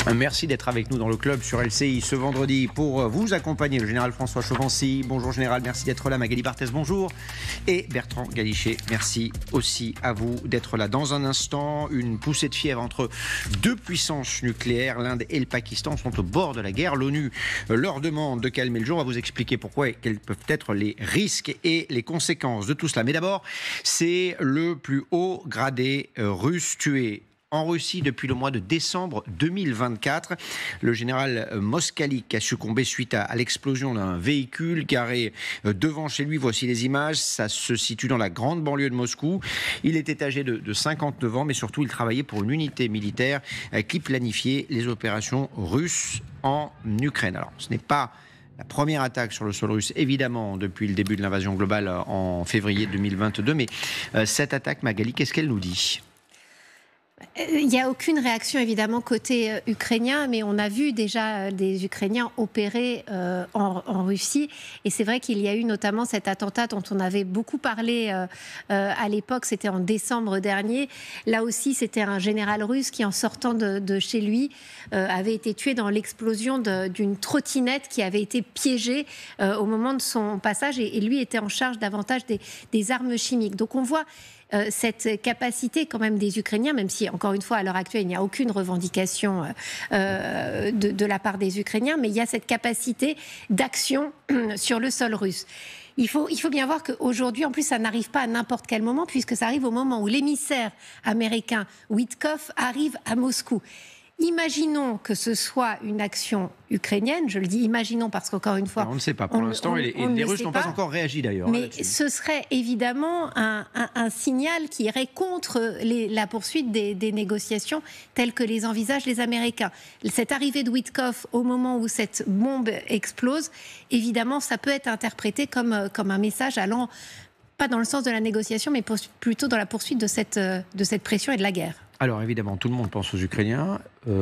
Merci d'être avec nous dans le club sur LCI ce vendredi pour vous accompagner. Le général François Chauvency, bonjour général, merci d'être là. Magali Barthès, bonjour. Et Bertrand Galichet, merci aussi à vous d'être là. Dans un instant, une poussée de fièvre entre deux puissances nucléaires. L'Inde et le Pakistan sont au bord de la guerre. L'ONU leur demande de calmer le jeu. On va vous expliquer pourquoi et quels peuvent être les risques et les conséquences de tout cela. Mais d'abord, c'est le plus haut gradé russe tué en Russie depuis le mois de décembre 2024. Le général Moskalik a succombé suite à l'explosion d'un véhicule garé devant chez lui. Voici les images. Ça se situe dans la grande banlieue de Moscou. Il était âgé de 59 ans, mais surtout il travaillait pour une unité militaire qui planifiait les opérations russes en Ukraine. Alors, ce n'est pas la première attaque sur le sol russe, évidemment, depuis le début de l'invasion globale en février 2022. Mais cette attaque, Magali, qu'est-ce qu'elle nous dit ? Il n'y a aucune réaction évidemment côté ukrainien, mais on a vu déjà des Ukrainiens opérer en Russie. Et c'est vrai qu'il y a eu notamment cet attentat dont on avait beaucoup parlé à l'époque, c'était en décembre dernier. Là aussi, c'était un général russe qui, en sortant de chez lui, avait été tué dans l'explosion d'une trottinette qui avait été piégée au moment de son passage. Et lui était en charge davantage des armes chimiques. Donc on voit cette capacité quand même des Ukrainiens, même si encore une fois à l'heure actuelle il n'y a aucune revendication de la part des Ukrainiens, mais il y a cette capacité d'action sur le sol russe. Il faut bien voir qu'aujourd'hui, en plus, ça n'arrive pas à n'importe quel moment, puisque ça arrive au moment où l'émissaire américain Witkoff arrive à Moscou. Imaginons que ce soit une action ukrainienne, je le dis imaginons parce qu'encore une fois... On ne sait pas pour l'instant, et les Russes n'ont pas encore réagi d'ailleurs. Mais ce serait évidemment un signal qui irait contre la poursuite des négociations telles que les envisagent les Américains. Cette arrivée de Witkoff au moment où cette bombe explose, évidemment ça peut être interprété comme un message allant, pas dans le sens de la négociation, mais plutôt dans la poursuite de cette pression et de la guerre. Alors évidemment, tout le monde pense aux Ukrainiens.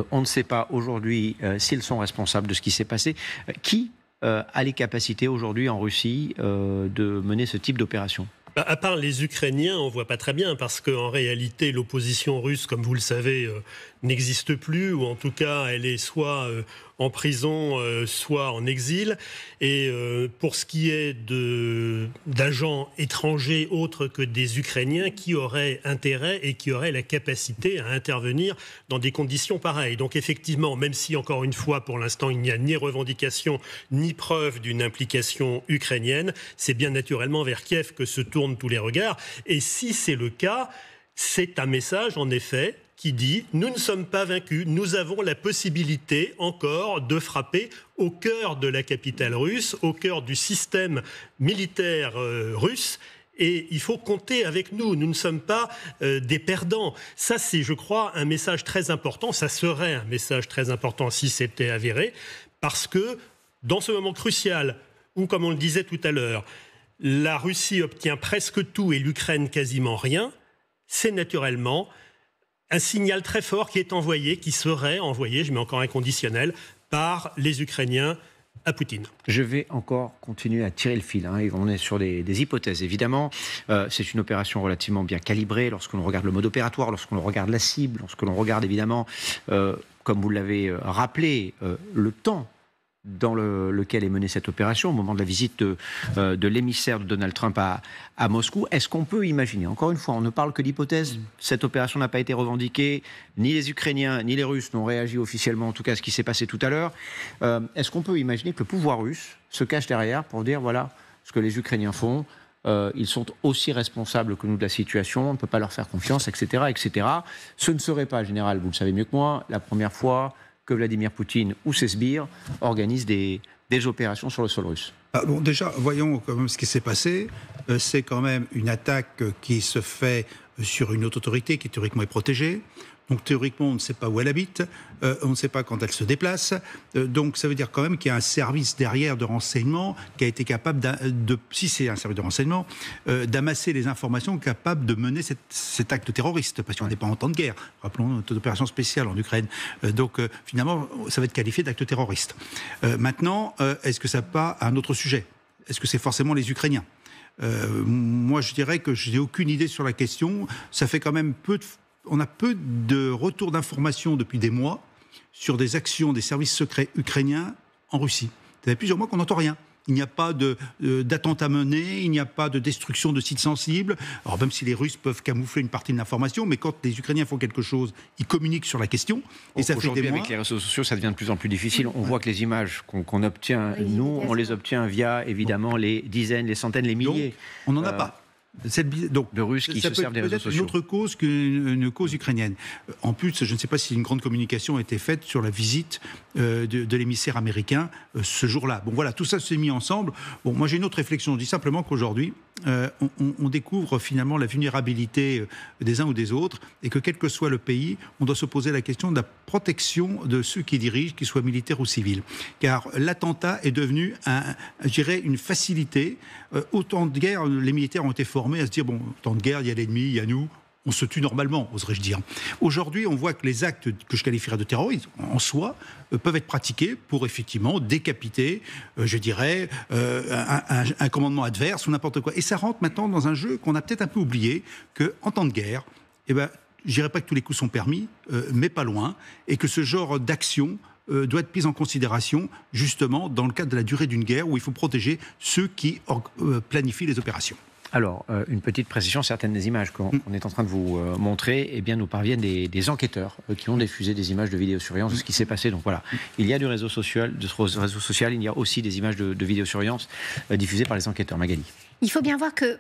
On ne sait pas aujourd'hui s'ils sont responsables de ce qui s'est passé. Qui a les capacités aujourd'hui en Russie de mener ce type d'opération ? À part les Ukrainiens, on ne voit pas très bien, parce qu'en réalité, l'opposition russe, comme vous le savez, n'existe plus, ou en tout cas, elle est soit en prison, soit en exil. Et pour ce qui est d'agents étrangers autres que des Ukrainiens qui auraient intérêt et qui auraient la capacité à intervenir dans des conditions pareilles. Donc effectivement, même si, encore une fois, pour l'instant, il n'y a ni revendication ni preuve d'une implication ukrainienne, c'est bien naturellement vers Kiev que se tournent tous les regards. Et si c'est le cas, c'est un message, en effet, qui dit « Nous ne sommes pas vaincus, nous avons la possibilité encore de frapper au cœur de la capitale russe, au cœur du système militaire russe, et il faut compter avec nous, nous ne sommes pas des perdants ». Ça, c'est, je crois, un message très important, ça serait un message très important si c'était avéré, parce que dans ce moment crucial, où, comme on le disait tout à l'heure, la Russie obtient presque tout et l'Ukraine quasiment rien, c'est naturellement un signal très fort qui est envoyé, qui serait envoyé, je mets encore un conditionnel, par les Ukrainiens à Poutine. Je vais encore continuer à tirer le fil. On est sur des hypothèses, évidemment. C'est une opération relativement bien calibrée lorsque l'on regarde le mode opératoire, lorsque l'on regarde la cible, lorsque l'on regarde évidemment, comme vous l'avez rappelé, le temps dans lequel est menée cette opération, au moment de la visite de l'émissaire de Donald Trump à Moscou. Est-ce qu'on peut imaginer, encore une fois, on ne parle que d'hypothèse, cette opération n'a pas été revendiquée, ni les Ukrainiens, ni les Russes n'ont réagi officiellement, en tout cas à ce qui s'est passé tout à l'heure. Est-ce qu'on peut imaginer que le pouvoir russe se cache derrière pour dire, voilà, ce que les Ukrainiens font, ils sont aussi responsables que nous de la situation, on ne peut pas leur faire confiance, etc., etc. Ce ne serait pas, général, vous le savez mieux que moi, la première fois que Vladimir Poutine ou ses sbires organisent des opérations sur le sol russe. Bon, déjà, voyons quand même ce qui s'est passé. C'est quand même une attaque qui se fait sur une autre autorité qui théoriquement est protégée. Donc théoriquement, on ne sait pas où elle habite, on ne sait pas quand elle se déplace. Donc ça veut dire quand même qu'il y a un service derrière de renseignement qui a été capable, si c'est un service de renseignement, d'amasser les informations capables de mener cet acte terroriste, parce qu'on n'est pas en temps de guerre. Rappelons notre opération spéciale en Ukraine. Donc finalement, ça va être qualifié d'acte terroriste. Maintenant, est-ce que ça pas à un autre sujet ? Est-ce que c'est forcément les Ukrainiens ? Moi, je dirais que je n'ai aucune idée sur la question. Ça fait quand même on a peu de retours d'informations depuis des mois. sur des actions des services secrets ukrainiens en Russie. Ça fait plusieurs mois qu'on n'entend rien. Il n'y a pas d'attentat mené, il n'y a pas de destruction de sites sensibles. Alors même si les Russes peuvent camoufler une partie de l'information, mais quand les Ukrainiens font quelque chose, ils communiquent sur la question. Et ça fait des mois. Avec les réseaux sociaux, ça devient de plus en plus difficile. On voit que les images qu'on obtient, nous, on les obtient via, évidemment, les dizaines, les centaines, les milliers. Donc, on n'en a pas. Donc, de Russes qui se servent des réseaux sociaux. C'est une autre cause qu'une cause ukrainienne. En plus, je ne sais pas si une grande communication a été faite sur la visite de l'émissaire américain ce jour-là. Bon, voilà, tout ça s'est mis ensemble. Bon, moi, j'ai une autre réflexion. Je dis simplement qu'aujourd'hui, on découvre finalement la vulnérabilité des uns ou des autres et que quel que soit le pays, on doit se poser la question de la protection de ceux qui dirigent, qu'ils soient militaires ou civils. Car l'attentat est devenu, je dirais, une facilité. Au temps de guerre, les militaires ont été formés à se dire, bon, au temps de guerre, il y a l'ennemi, il y a nous. On se tue normalement, oserais-je dire. Aujourd'hui, on voit que les actes que je qualifierais de terrorisme, en soi, peuvent être pratiqués pour effectivement décapiter, je dirais, un commandement adverse ou n'importe quoi. Et ça rentre maintenant dans un jeu qu'on a peut-être un peu oublié, qu'en temps de guerre, je ne dirais pas que tous les coups sont permis, mais pas loin, et que ce genre d'action doit être prise en considération justement dans le cadre de la durée d'une guerre où il faut protéger ceux qui planifient les opérations. Alors, une petite précision, certaines des images qu'on est en train de vous montrer, eh bien, nous parviennent des enquêteurs qui ont diffusé des images de vidéosurveillance de ce qui s'est passé. Donc voilà, il y a du réseau social, il y a aussi des images de vidéosurveillance diffusées par les enquêteurs. Magali. Il faut bien voir que,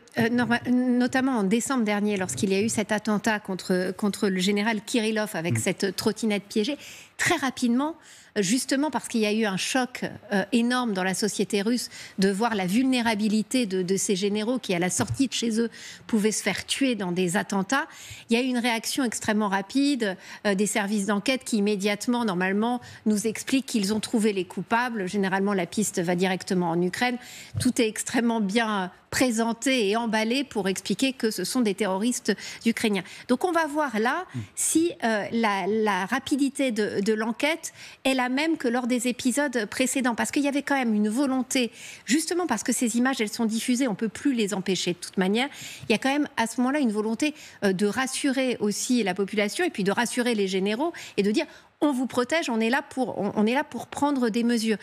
notamment en décembre dernier, lorsqu'il y a eu cet attentat contre le général Kirillov avec cette trottinette piégée, très rapidement, justement parce qu'il y a eu un choc énorme dans la société russe de voir la vulnérabilité de ces généraux qui, à la sortie de chez eux, pouvaient se faire tuer dans des attentats, il y a eu une réaction extrêmement rapide des services d'enquête qui, immédiatement, normalement, nous expliquent qu'ils ont trouvé les coupables. Généralement, la piste va directement en Ukraine. Tout est extrêmement bien présenté et emballé pour expliquer que ce sont des terroristes ukrainiens. Donc on va voir là si la rapidité de l'enquête est la même que lors des épisodes précédents, parce qu'il y avait quand même une volonté, justement parce que ces images elles sont diffusées, on ne peut plus les empêcher de toute manière, il y a quand même à ce moment-là une volonté de rassurer aussi la population et puis de rassurer les généraux et de dire on vous protège, on est là pour prendre des mesures.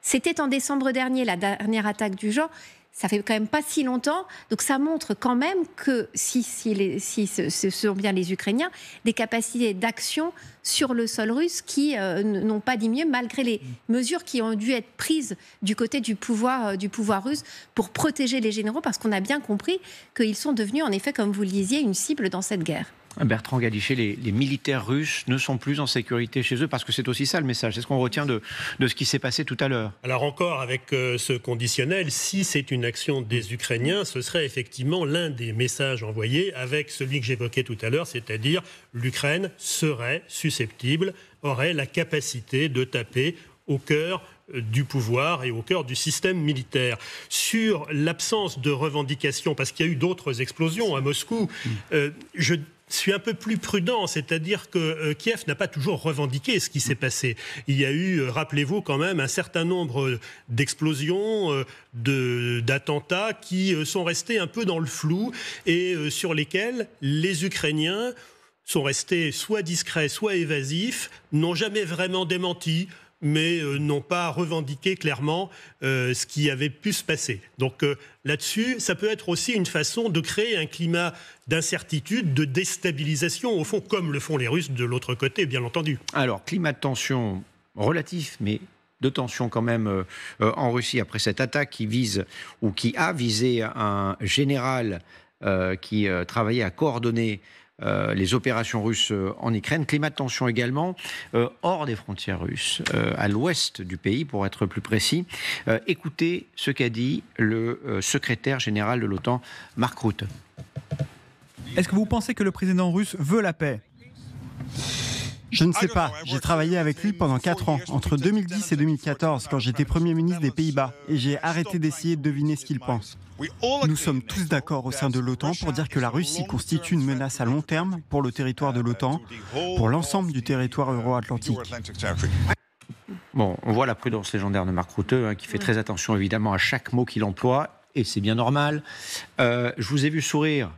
C'était en décembre dernier la dernière attaque du genre. Ça fait quand même pas si longtemps, donc ça montre quand même que si ce sont bien les Ukrainiens, des capacités d'action sur le sol russe qui n'ont pas diminué malgré les mesures qui ont dû être prises du côté du pouvoir russe pour protéger les généraux, parce qu'on a bien compris qu'ils sont devenus en effet, comme vous le disiez, une cible dans cette guerre. Bertrand Galichet, les militaires russes ne sont plus en sécurité chez eux, parce que c'est aussi ça le message. C'est ce qu'on retient de ce qui s'est passé tout à l'heure. Alors encore avec ce conditionnel, si c'est une action des Ukrainiens, ce serait effectivement l'un des messages envoyés avec celui que j'évoquais tout à l'heure, c'est-à-dire l'Ukraine serait susceptible, aurait la capacité de taper au cœur du pouvoir et au cœur du système militaire. Sur l'absence de revendication, parce qu'il y a eu d'autres explosions à Moscou, je suis un peu plus prudent, c'est-à-dire que Kiev n'a pas toujours revendiqué ce qui s'est passé. Il y a eu, rappelez-vous quand même, un certain nombre d'explosions, d'attentats qui sont restés un peu dans le flou et sur lesquels les Ukrainiens sont restés soit discrets, soit évasifs, n'ont jamais vraiment démenti, mais n'ont pas revendiqué clairement ce qui avait pu se passer. Donc là-dessus, ça peut être aussi une façon de créer un climat d'incertitude, de déstabilisation, au fond, comme le font les Russes de l'autre côté, bien entendu. Alors, climat de tension relatif, mais de tension quand même en Russie après cette attaque qui vise, ou qui a visé un général qui travaillait à coordonner les opérations russes en Ukraine. Climat de tension également hors des frontières russes, à l'ouest du pays pour être plus précis. Écoutez ce qu'a dit le secrétaire général de l'OTAN, Mark Rutte. Est-ce que vous pensez que le président russe veut la paix ? Je ne sais pas. J'ai travaillé avec lui pendant 4 ans, entre 2010 et 2014, quand j'étais Premier ministre des Pays-Bas, et j'ai arrêté d'essayer de deviner ce qu'il pense. Nous sommes tous d'accord au sein de l'OTAN pour dire que la Russie constitue une menace à long terme pour le territoire de l'OTAN, pour l'ensemble du territoire euro-atlantique. Bon, on voit la prudence légendaire de Mark Rutte, qui fait très attention évidemment à chaque mot qu'il emploie, et c'est bien normal. Je vous ai vu sourire,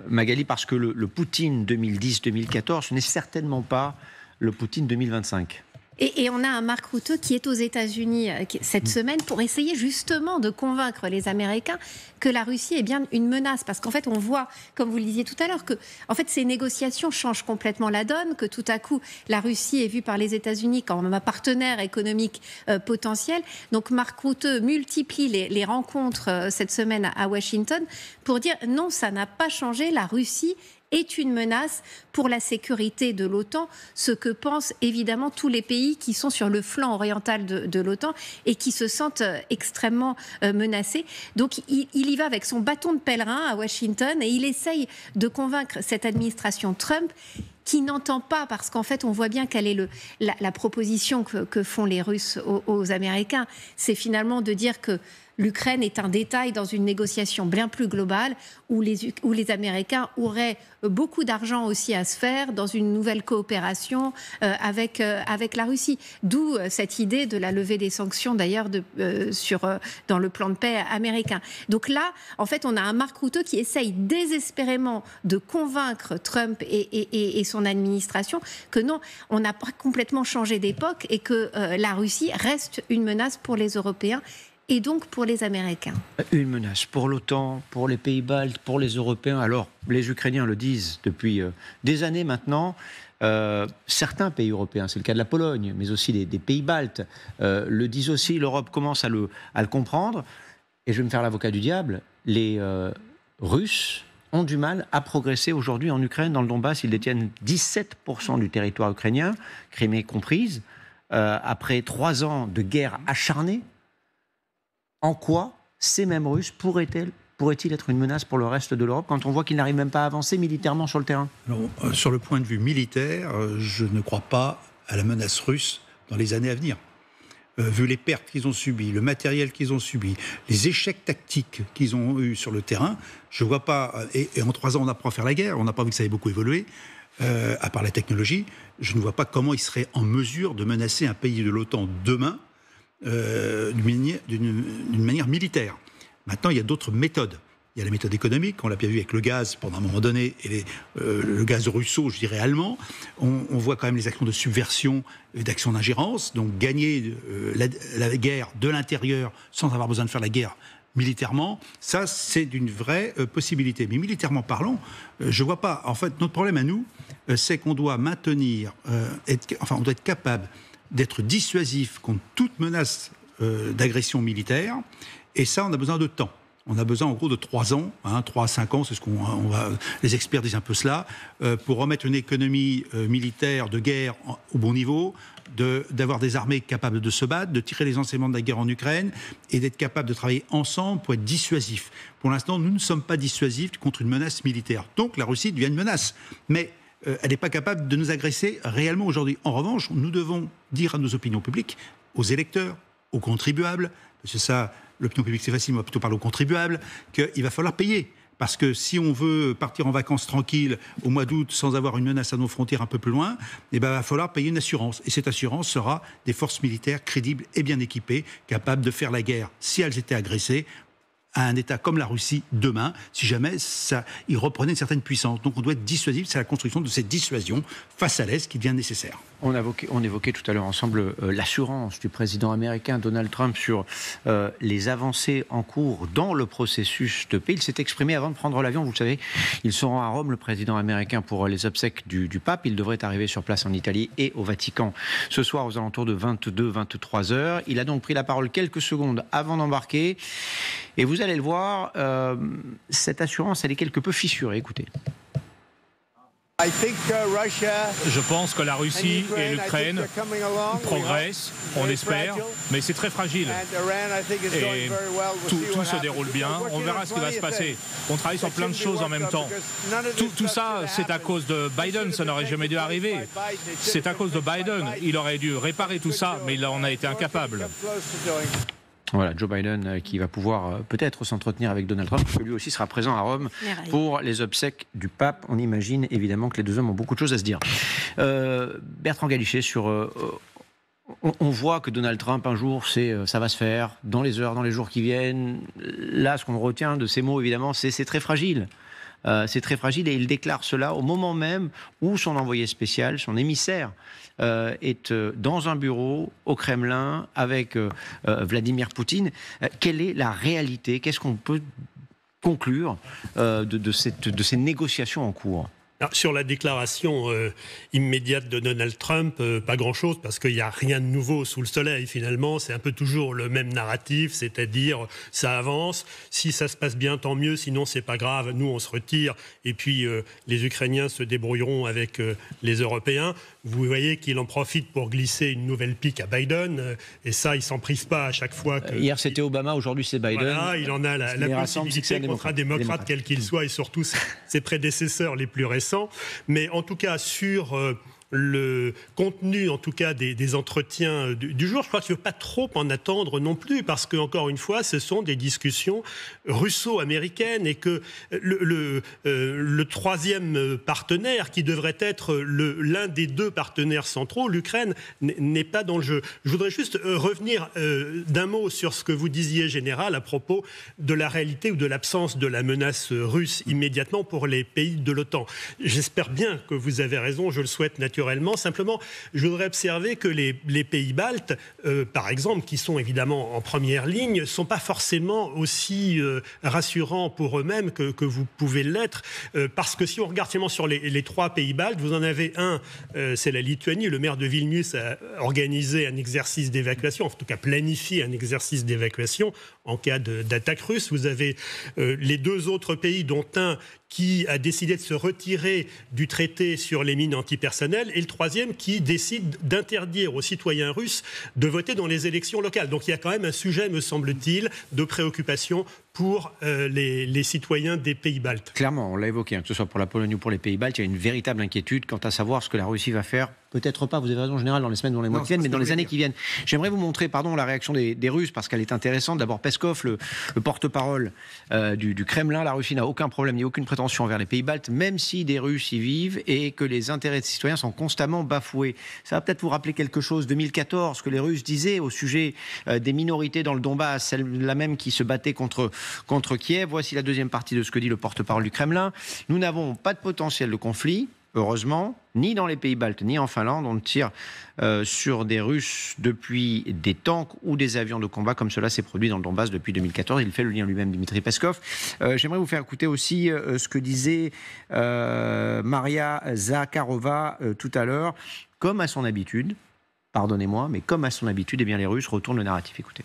Magali, parce que le Poutine 2010-2014, ce n'est certainement pas le Poutine 2025. Et on a un Mark Rutte qui est aux États-Unis cette semaine pour essayer justement de convaincre les Américains que la Russie est bien une menace. Parce qu'en fait, on voit, comme vous le disiez tout à l'heure, que en fait, ces négociations changent complètement la donne, que tout à coup, la Russie est vue par les États-Unis comme un partenaire économique potentiel. Donc, Mark Rutte multiplie les rencontres cette semaine à Washington pour dire non, ça n'a pas changé, la Russie est une menace pour la sécurité de l'OTAN, ce que pensent évidemment tous les pays qui sont sur le flanc oriental de l'OTAN et qui se sentent extrêmement menacés. Donc il y va avec son bâton de pèlerin à Washington et il essaye de convaincre cette administration Trump qui n'entend pas, parce qu'en fait on voit bien quelle est la proposition que font les Russes aux Américains. C'est finalement de dire que l'Ukraine est un détail dans une négociation bien plus globale où les Américains auraient beaucoup d'argent aussi à se faire dans une nouvelle coopération avec la Russie. D'où cette idée de la levée des sanctions d'ailleurs dans le plan de paix américain. Donc là, en fait, on a un Mark Rutte qui essaye désespérément de convaincre Trump et son administration que non, on n'a pas complètement changé d'époque et que la Russie reste une menace pour les Européens et donc pour les Américains. Une menace pour l'OTAN, pour les pays baltes, pour les Européens. Alors, les Ukrainiens le disent depuis des années maintenant. Certains pays européens, c'est le cas de la Pologne, mais aussi des pays baltes, le disent aussi. L'Europe commence à le comprendre. Et je vais me faire l'avocat du diable. Les Russes ont du mal à progresser aujourd'hui en Ukraine, dans le Donbass. Ils détiennent 17% du territoire ukrainien, Crimée comprise, après 3 ans de guerre acharnée. En quoi ces mêmes Russes pourraient-ils être une menace pour le reste de l'Europe quand on voit qu'ils n'arrivent même pas à avancer militairement sur le terrain ? Alors, sur le point de vue militaire, je ne crois pas à la menace russe dans les années à venir. Vu les pertes qu'ils ont subies, le matériel qu'ils ont subi, les échecs tactiques qu'ils ont eus sur le terrain, je ne vois pas... Et en 3 ans, on apprend à faire la guerre, on n'a pas vu que ça avait beaucoup évolué, à part la technologie, je ne vois pas comment ils seraient en mesure de menacer un pays de l'OTAN demain, d'une manière militaire. Maintenant, il y a d'autres méthodes. Il y a la méthode économique, on l'a bien vu avec le gaz pendant un moment donné, et le gaz russo, je dirais allemand. On voit quand même les actions de subversion et d'actions d'ingérence, donc gagner la guerre de l'intérieur sans avoir besoin de faire la guerre militairement, ça c'est d'une vraie possibilité. Mais militairement parlant, je ne vois pas. En fait, notre problème à nous, c'est qu'on doit maintenir, on doit être capable d'être dissuasif contre toute menace d'agression militaire. Et ça, on a besoin de temps. On a besoin en gros de 3 ans, 3 à 5 ans, c'est ce les experts disent un peu cela, pour remettre une économie militaire de guerre au bon niveau, d'avoir des armées capables de se battre, de tirer les enseignements de la guerre en Ukraine et d'être capable de travailler ensemble pour être dissuasif. Pour l'instant, nous ne sommes pas dissuasifs contre une menace militaire. Donc la Russie devient une menace. Mais elle n'est pas capable de nous agresser réellement aujourd'hui. En revanche, nous devons dire à nos opinions publiques, aux électeurs, aux contribuables, parce que ça, l'opinion publique c'est facile, on va plutôt parler aux contribuables, qu'il va falloir payer. Parce que si on veut partir en vacances tranquille au mois d'août sans avoir une menace à nos frontières un peu plus loin, il va falloir payer une assurance. Et cette assurance sera des forces militaires crédibles et bien équipées, capables de faire la guerre, si elles étaient agressées, à un État comme la Russie demain, si jamais il reprenait une certaine puissance. Donc on doit être dissuasif, c'est la construction de cette dissuasion face à l'Est qui devient nécessaire. On évoquait tout à l'heure ensemble l'assurance du président américain Donald Trump sur les avancées en cours dans le processus de paix. Il s'est exprimé avant de prendre l'avion, vous le savez. Il se rend à Rome, le président américain, pour les obsèques du pape. Il devrait arriver sur place en Italie et au Vatican ce soir aux alentours de 22-23 heures. Il a donc pris la parole quelques secondes avant d'embarquer. Et vous allez le voir, cette assurance, elle est quelque peu fissurée. Écoutez. Je pense que la Russie et l'Ukraine progressent, on espère, mais c'est très fragile. Et tout se déroule bien. On verra ce qui va se passer. On travaille sur plein de choses en même temps. Tout ça, c'est à cause de Biden. Ça n'aurait jamais dû arriver. C'est à cause de Biden. Il aurait dû réparer tout ça, mais il en a été incapable. Voilà, Joe Biden qui va pouvoir peut-être s'entretenir avec Donald Trump, parce que lui aussi sera présent à Rome pour les obsèques du pape. On imagine évidemment que les deux hommes ont beaucoup de choses à se dire. Bertrand Galichet, on voit que Donald Trump, un jour, ça va se faire, dans les heures, dans les jours qui viennent. Là, ce qu'on retient de ces mots, évidemment, c'est très fragile. c'est très fragile et il déclare cela au moment même où son envoyé spécial, son émissaire, est dans un bureau au Kremlin avec Vladimir Poutine. Quelle est la réalité? Qu'est-ce qu'on peut conclure de ces négociations en cours? Alors, sur la déclaration immédiate de Donald Trump, pas grand-chose, parce qu'il n'y a rien de nouveau sous le soleil, finalement. C'est un peu toujours le même narratif, c'est-à-dire ça avance. Si ça se passe bien, tant mieux. Sinon, c'est pas grave. Nous, on se retire. Et puis, les Ukrainiens se débrouilleront avec les Européens. Vous voyez qu'il en profite pour glisser une nouvelle pique à Biden. Et ça, il s'en prive pas à chaque fois. Hier, c'était Obama. Aujourd'hui, c'est Biden. Voilà, il en a la possibilité contre un démocrate quel qu'il soit, et surtout ses prédécesseurs les plus récents. Mais en tout cas, sur le contenu, en tout cas, des entretiens du jour, je crois qu'il ne faut pas trop en attendre non plus, parce que, encore une fois, ce sont des discussions russo-américaines et que le troisième partenaire, qui devrait être l'un des deux partenaires centraux, l'Ukraine, n'est pas dans le jeu. Je voudrais juste revenir d'un mot sur ce que vous disiez, Général, à propos de la réalité ou de l'absence de la menace russe immédiatement pour les pays de l'OTAN. J'espère bien que vous avez raison, je le souhaite naturellement. Simplement, je voudrais observer que les pays baltes, par exemple, qui sont évidemment en première ligne, ne sont pas forcément aussi rassurants pour eux-mêmes que vous pouvez l'être, parce que si on regarde seulement sur les trois pays baltes, vous en avez un, c'est la Lituanie. Le maire de Vilnius a organisé un exercice d'évacuation, en tout cas planifié un exercice d'évacuation en cas d'attaque russe. Vous avez les deux autres pays, dont un qui a décidé de se retirer du traité sur les mines antipersonnelles, et le troisième qui décide d'interdire aux citoyens russes de voter dans les élections locales. Donc il y a quand même un sujet, me semble-t-il, de préoccupation pour les citoyens des pays baltes. Clairement, on l'a évoqué, que ce soit pour la Pologne ou pour les pays baltes, il y a une véritable inquiétude quant à savoir ce que la Russie va faire. Peut-être pas, vous avez raison, Général, dans les semaines, dans les mois qui viennent, mais dans les années qui viennent. J'aimerais vous montrer, la réaction des Russes, parce qu'elle est intéressante. D'abord, Peskov, le porte-parole du Kremlin. La Russie n'a aucun problème ni aucune prétention envers les pays baltes, même si des Russes y vivent et que les intérêts des citoyens sont constamment bafoués. Ça va peut-être vous rappeler quelque chose. 2014, que les Russes disaient au sujet des minorités dans le Donbass, celles-là même qui se battaient contre Kiev. Voici la deuxième partie de ce que dit le porte-parole du Kremlin. Nous n'avons pas de potentiel de conflit, heureusement, ni dans les pays baltes, ni en Finlande. On tire sur des Russes depuis des tanks ou des avions de combat, comme cela s'est produit dans le Donbass depuis 2014. Il fait le lien lui-même, Dimitri Peskov. J'aimerais vous faire écouter aussi ce que disait Maria Zakharova tout à l'heure. Comme à son habitude, pardonnez-moi, mais comme à son habitude, les Russes retournent le narratif. Écoutez.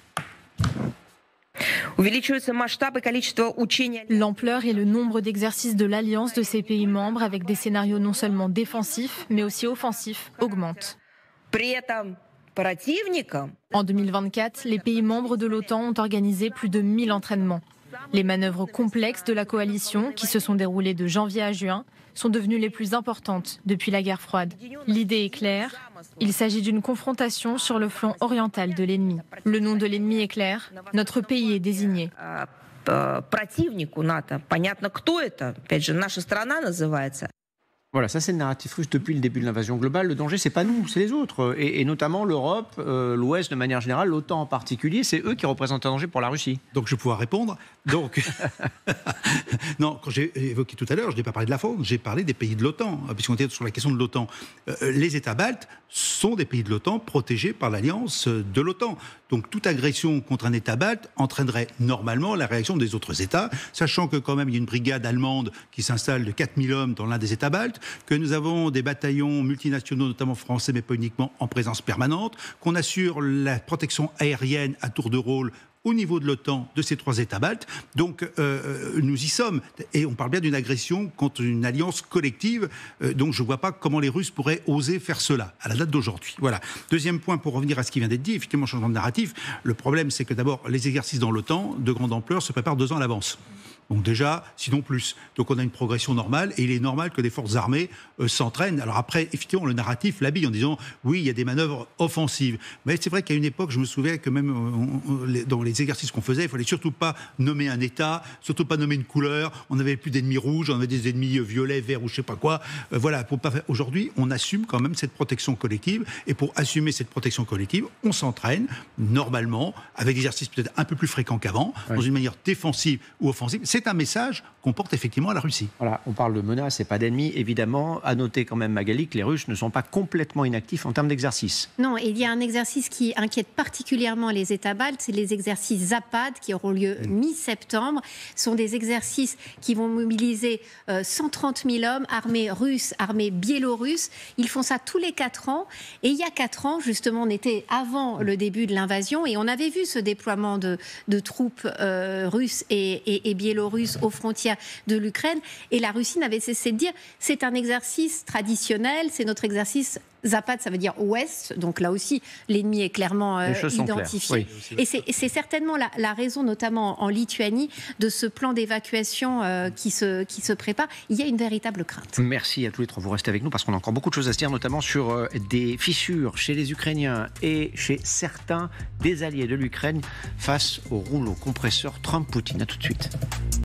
L'ampleur et le nombre d'exercices de l'alliance de ces pays membres, avec des scénarios non seulement défensifs, mais aussi offensifs, augmentent. En 2024, les pays membres de l'OTAN ont organisé plus de 1000 entraînements. Les manœuvres complexes de la coalition, qui se sont déroulées de janvier à juin, sont devenues les plus importantes depuis la guerre froide. L'idée est claire, il s'agit d'une confrontation sur le flanc oriental de l'ennemi. Le nom de l'ennemi est clair, notre pays est désigné. Voilà, ça c'est le narratif russe depuis le début de l'invasion globale. Le danger, c'est pas nous, c'est les autres. Et notamment l'Europe, l'Ouest de manière générale, l'OTAN en particulier, c'est eux qui représentent un danger pour la Russie. Donc je vais pouvoir répondre. Donc, non, quand j'ai évoqué tout à l'heure, je n'ai pas parlé de la faune, j'ai parlé des pays de l'OTAN, puisqu'on était sur la question de l'OTAN. Les États baltes sont des pays de l'OTAN protégés par l'alliance de l'OTAN. Donc toute agression contre un État balte entraînerait normalement la réaction des autres États, sachant que quand même il y a une brigade allemande qui s'installe de 4000 hommes dans l'un des États baltes, que nous avons des bataillons multinationaux, notamment français, mais pas uniquement, en présence permanente, qu'on assure la protection aérienne à tour de rôle au niveau de l'OTAN de ces trois États baltes. Donc nous y sommes. Et on parle bien d'une agression contre une alliance collective. Donc je ne vois pas comment les Russes pourraient oser faire cela à la date d'aujourd'hui. Voilà. Deuxième point, pour revenir à ce qui vient d'être dit, effectivement, changement de narratif. Le problème, c'est que d'abord, les exercices dans l'OTAN, de grande ampleur, se préparent 2 ans à l'avance. Donc déjà, sinon plus. Donc on a une progression normale et il est normal que les forces armées s'entraînent. Alors après, effectivement, le narratif l'habille en disant oui, il y a des manœuvres offensives. Mais c'est vrai qu'à une époque, je me souviens que même dans les exercices qu'on faisait, il ne fallait surtout pas nommer un État, surtout pas nommer une couleur. On n'avait plus d'ennemis rouges, on avait des ennemis violets, verts ou je ne sais pas quoi. Voilà. Aujourd'hui, on assume quand même cette protection collective. Et pour assumer cette protection collective, on s'entraîne normalement avec des exercices peut-être un peu plus fréquents qu'avant, dans une manière défensive ou offensive. c'est un message qu'on porte effectivement à la Russie. Voilà, on parle de menaces et pas d'ennemis, évidemment. À noter quand même, Magali, que les Russes ne sont pas complètement inactifs en termes d'exercice. Non, il y a un exercice qui inquiète particulièrement les États baltes, c'est les exercices Zapad qui auront lieu mi-septembre. Ce sont des exercices qui vont mobiliser 130 000 hommes, armée russe, armée biélorusse. Ils font ça tous les 4 ans. Et il y a 4 ans, justement, on était avant le début de l'invasion et on avait vu ce déploiement de troupes russes et biélorusses aux frontières de l'Ukraine. Et la Russie n'avait cessé de dire c'est un exercice traditionnel, c'est notre exercice Zapad, ça veut dire ouest, donc là aussi l'ennemi est clairement identifié. Oui. Et c'est certainement la raison, notamment en Lituanie, de ce plan d'évacuation qui se prépare. Il y a une véritable crainte. Merci à tous les trois, vous restez avec nous parce qu'on a encore beaucoup de choses à se dire, notamment sur des fissures chez les Ukrainiens et chez certains des alliés de l'Ukraine face au rouleau compresseur Trump-Poutine. À tout de suite.